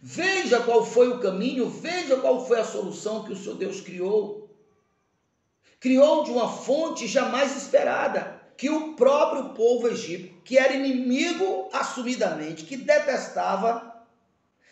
Veja qual foi o caminho, veja qual foi a solução que o seu Deus criou. Criou de uma fonte jamais esperada, que o próprio povo egípcio, que era inimigo assumidamente, que detestava,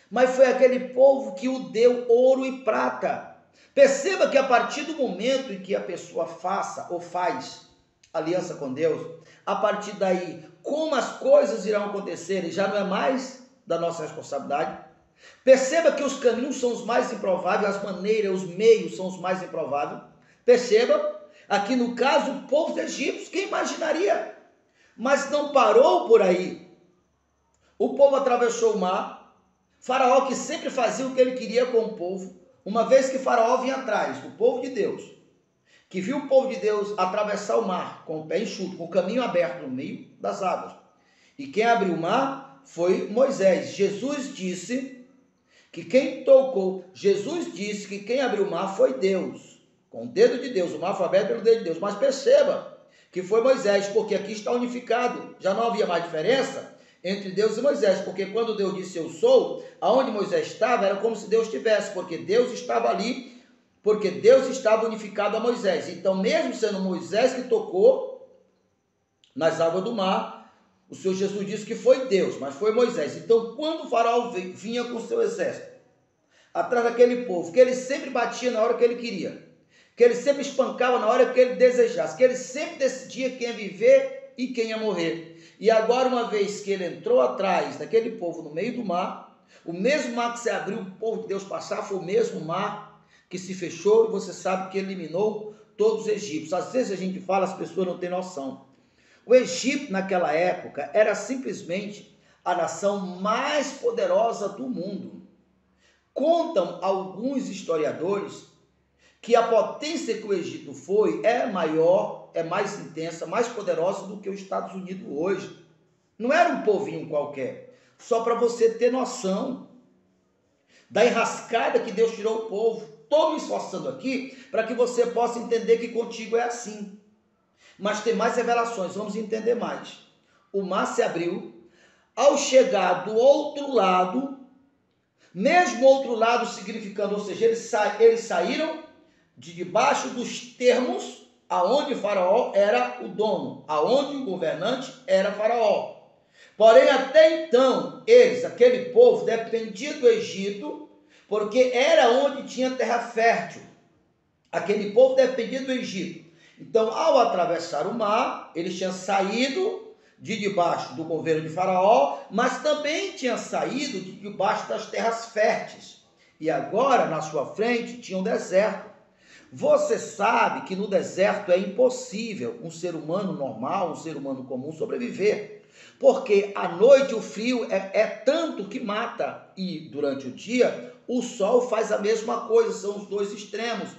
mas foi aquele povo que o deu ouro e prata. Perceba que a partir do momento em que a pessoa faça ou faz aliança com Deus, a partir daí, como as coisas irão acontecer, já não é mais da nossa responsabilidade. Perceba que os caminhos são os mais improváveis, as maneiras, os meios são os mais improváveis. Perceba, aqui no caso, o povo egípcio, quem imaginaria? Mas não parou por aí. O povo atravessou o mar. Faraó, que sempre fazia o que ele queria com o povo, uma vez que Faraó vinha atrás do povo de Deus, que viu o povo de Deus atravessar o mar com o pé enxuto, com o caminho aberto no meio das águas. E quem abriu o mar foi Moisés. Jesus disse que quem abriu o mar foi Deus, com o dedo de Deus. O mar foi aberto pelo dedo de Deus. Mas perceba que foi Moisés, porque aqui está unificado. Já não havia mais diferença entre Deus e Moisés, porque quando Deus disse eu sou, aonde Moisés estava era como se Deus estivesse, porque Deus estava ali, porque Deus estava unificado a Moisés. Então, mesmo sendo Moisés que tocou nas águas do mar, o Senhor Jesus disse que foi Deus, mas foi Moisés. Então, quando o faraó vinha com o seu exército atrás daquele povo, que ele sempre batia na hora que ele queria, que ele sempre espancava na hora que ele desejasse, que ele sempre decidia quem ia viver e quem ia morrer. E agora, uma vez que ele entrou atrás daquele povo no meio do mar, o mesmo mar que se abriu o povo de Deus passar foi o mesmo mar que se fechou, e você sabe que eliminou todos os egípcios. Às vezes a gente fala, as pessoas não têm noção. O Egito naquela época era simplesmente a nação mais poderosa do mundo. Contam alguns historiadores que a potência que o Egito foi é maior, é mais intensa, mais poderosa do que os Estados Unidos hoje. Não era um povinho qualquer. Só para você ter noção da enrascada que Deus tirou o povo. Estou me esforçando aqui para que você possa entender que contigo é assim. Mas tem mais revelações, vamos entender mais. O mar se abriu. Ao chegar do outro lado, mesmo outro lado significando, ou seja, eles saíram de debaixo dos termos aonde Faraó era o dono, aonde o governante era Faraó. Porém, até então, aquele povo, dependia do Egito, porque era onde tinha terra fértil. Aquele povo dependia do Egito. Então, ao atravessar o mar, eles tinham saído de debaixo do governo de Faraó, mas também tinham saído de debaixo das terras férteis. E agora, na sua frente, tinha um deserto. Você sabe que no deserto é impossível um ser humano normal, um ser humano comum sobreviver, porque à noite o frio é tanto que mata, e durante o dia o sol faz a mesma coisa, são os dois extremos.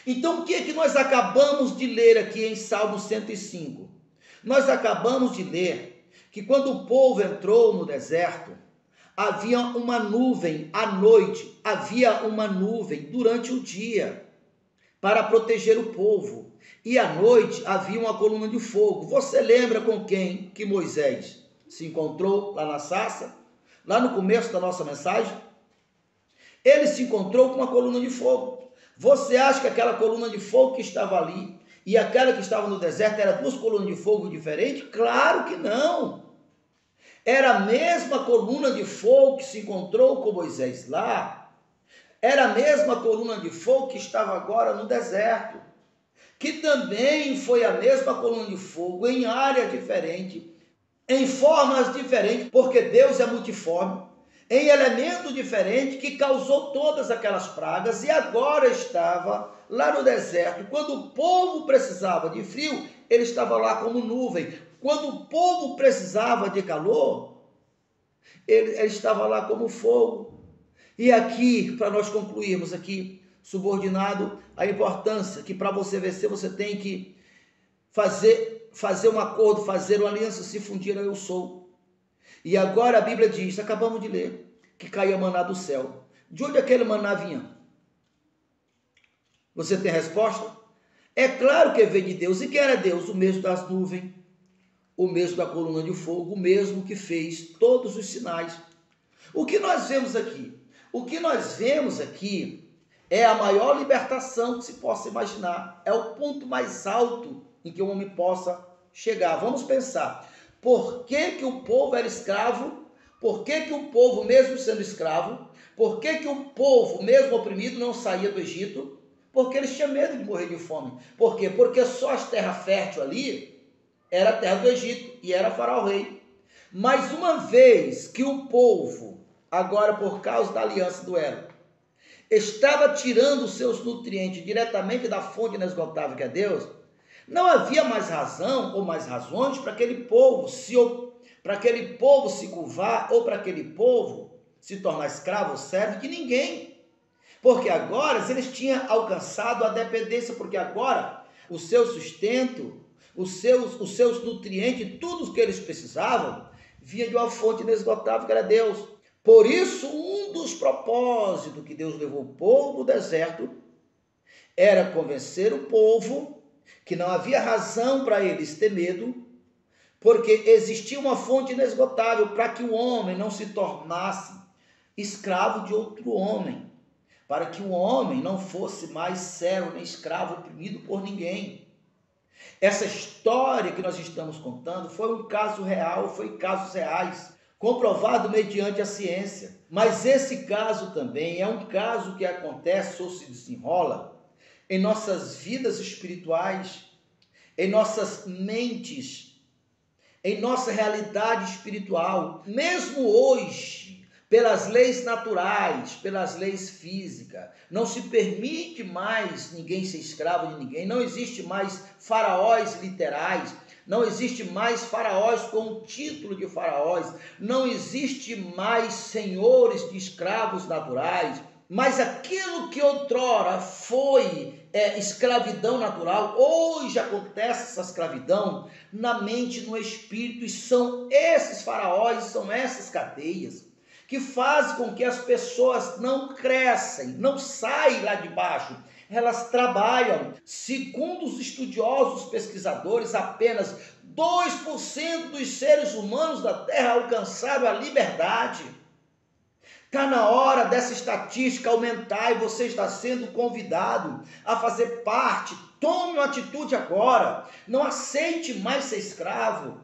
Então, o que é que nós acabamos de ler aqui em Salmo 105? Nós acabamos de ler que quando o povo entrou no deserto, havia uma nuvem à noite, havia uma nuvem durante o dia para proteger o povo. E à noite havia uma coluna de fogo. Você lembra com quem que Moisés se encontrou lá na sarça? Lá no começo da nossa mensagem? Ele se encontrou com uma coluna de fogo. Você acha que aquela coluna de fogo que estava ali e aquela que estava no deserto eram duas colunas de fogo diferentes? Claro que não. Era a mesma coluna de fogo que se encontrou com Moisés lá. Era a mesma coluna de fogo que estava agora no deserto. Que também foi a mesma coluna de fogo em área diferente, em formas diferentes, porque Deus é multiforme, em elemento diferente que causou todas aquelas pragas e agora estava lá no deserto. Quando o povo precisava de frio, ele estava lá como nuvem. Quando o povo precisava de calor, ele estava lá como fogo. E aqui, para nós concluirmos aqui, subordinado à importância que para você vencer, você tem que fazer um acordo, fazer uma aliança, se fundir a eu sou. E agora a Bíblia diz, acabamos de ler, que caía maná do céu. De onde aquele maná vinha? Você tem resposta? É claro que veio de Deus. E quem era Deus? O mesmo das nuvens, o mesmo da coluna de fogo, o mesmo que fez todos os sinais. O que nós vemos aqui? O que nós vemos aqui é a maior libertação que se possa imaginar. É o ponto mais alto em que o homem possa chegar. Vamos pensar. Por que o povo era escravo? Por que o povo, mesmo sendo escravo, por que o povo, mesmo oprimido, não saía do Egito? Porque eles tinham medo de morrer de fome. Por quê? Porque só as terras férteis ali era a terra do Egito e era Faraó rei. Mas uma vez que o povo, agora por causa da aliança do Elo, estava tirando os seus nutrientes diretamente da fonte inesgotável que é Deus, não havia mais razão ou mais razões para aquele povo se curvar ou para aquele povo se tornar escravo ou servo de ninguém. Porque agora eles tinham alcançado a dependência, porque agora o seu sustento, os seus nutrientes, tudo o que eles precisavam, vinha de uma fonte inesgotável que era Deus. Por isso, um dos propósitos que Deus levou o povo do deserto era convencer o povo que não havia razão para eles ter medo, porque existia uma fonte inesgotável para que o homem não se tornasse escravo de outro homem, para que o homem não fosse mais servo nem escravo oprimido por ninguém. Essa história que nós estamos contando foi um caso real, foi casos reais, comprovado mediante a ciência. Mas esse caso também é um caso que acontece ou se desenrola em nossas vidas espirituais, em nossas mentes, em nossa realidade espiritual. Mesmo hoje, pelas leis naturais, pelas leis físicas, não se permite mais ninguém ser escravo de ninguém, não existe mais faraós literais, não existe mais faraós com o título de faraós, não existe mais senhores de escravos naturais, mas aquilo que outrora foi escravidão natural, hoje acontece essa escravidão na mente, no espírito, e são esses faraós, são essas cadeias que fazem com que as pessoas não crescem, não saem lá de baixo. Elas trabalham. Segundo os estudiosos pesquisadores, apenas 2% dos seres humanos da Terra alcançaram a liberdade. Está na hora dessa estatística aumentar e você está sendo convidado a fazer parte. Tome uma atitude agora. Não aceite mais ser escravo.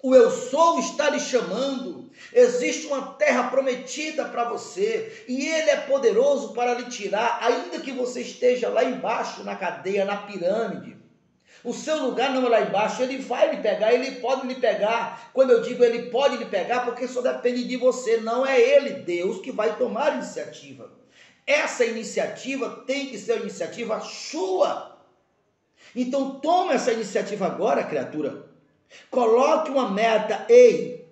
O Eu Sou está lhe chamando. Existe uma terra prometida para você e Ele é poderoso para lhe tirar, ainda que você esteja lá embaixo na cadeia, na pirâmide. O seu lugar não é lá embaixo, Ele vai lhe pegar, Ele pode lhe pegar. Quando eu digo Ele pode lhe pegar, porque só depende de você, não é Ele, Deus, que vai tomar a iniciativa. Essa iniciativa tem que ser uma iniciativa sua. Então tome essa iniciativa agora, criatura. Coloque uma meta. Ei,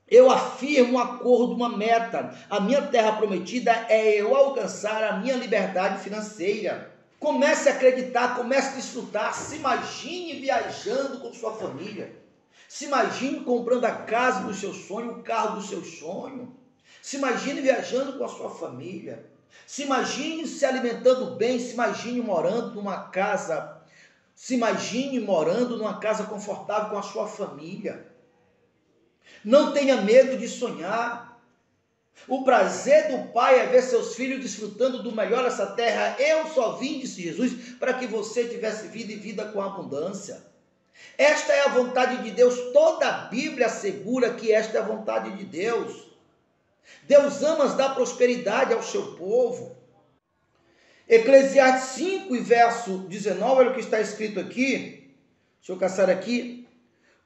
eu afirmo um acordo, uma meta. A minha terra prometida é eu alcançar a minha liberdade financeira. Comece a acreditar, comece a desfrutar. Se imagine viajando com sua família. Se imagine comprando a casa do seu sonho, o carro do seu sonho. Se imagine viajando com a sua família. Se imagine se alimentando bem. Se imagine morando numa casa. Se imagine morando numa casa confortável com a sua família. Não tenha medo de sonhar. O prazer do Pai é ver seus filhos desfrutando do melhor dessa terra. Eu só vim, disse Jesus, para que você tivesse vida e vida com abundância. Esta é a vontade de Deus. Toda a Bíblia assegura que esta é a vontade de Deus. Deus ama dar prosperidade ao seu povo. Eclesiastes 5 e verso 19, olha o que está escrito aqui. Deixa eu caçar aqui.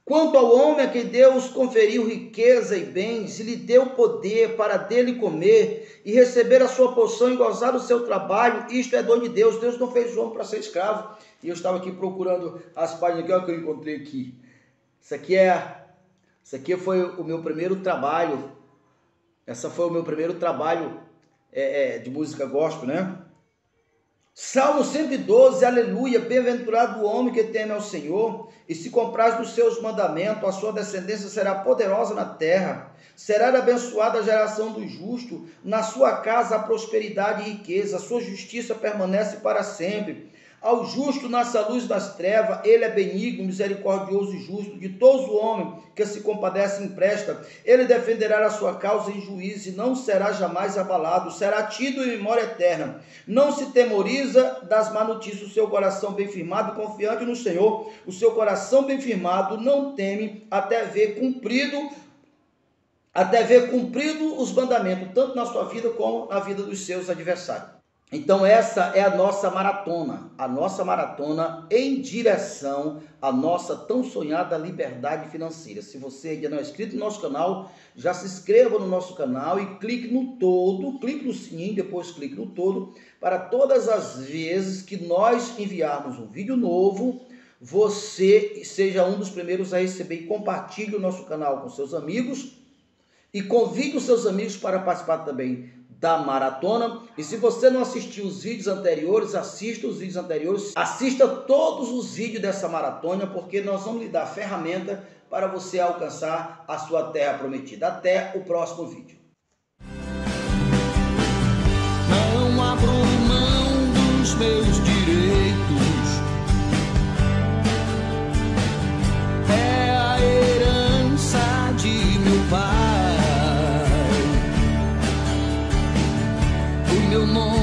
Quanto ao homem a quem Deus conferiu riqueza e bens, e lhe deu poder para dele comer, e receber a sua porção e gozar do seu trabalho, isto é dom de Deus. Deus não fez o homem para ser escravo. E eu estava aqui procurando as páginas aqui, olha o que eu encontrei aqui. Isso aqui foi o meu primeiro trabalho. Essa foi o meu primeiro trabalho de música gospel, né? Salmo 112, aleluia, bem-aventurado o homem que teme ao Senhor, e se compraz dos seus mandamentos, a sua descendência será poderosa na terra, será abençoada a geração do justo, na sua casa a prosperidade e riqueza, a sua justiça permanece para sempre, Ao justo nasce a luz das trevas, ele é benigno, misericordioso e justo, de todo homem que se compadece e empresta. Ele defenderá a sua causa em juízo e não será jamais abalado, será tido em memória eterna. Não se temoriza das má notícias, o seu coração bem firmado, confiante no Senhor, o seu coração bem firmado não teme até ver cumprido os mandamentos, tanto na sua vida como na vida dos seus adversários. Então essa é a nossa maratona em direção à nossa tão sonhada liberdade financeira. Se você ainda não é inscrito no nosso canal, já se inscreva no nosso canal e clique no todo, clique no sininho, depois clique no todo, para todas as vezes que nós enviarmos um vídeo novo, você seja um dos primeiros a receber. E compartilhe o nosso canal com seus amigos e convide os seus amigos para participar também da maratona. E se você não assistiu os vídeos anteriores, assista os vídeos anteriores, assista todos os vídeos dessa maratona, porque nós vamos lhe dar ferramenta para você alcançar a sua terra prometida. Até o próximo vídeo. Não abro mão dos meus direitos, é a herança de meu pai. O meu nome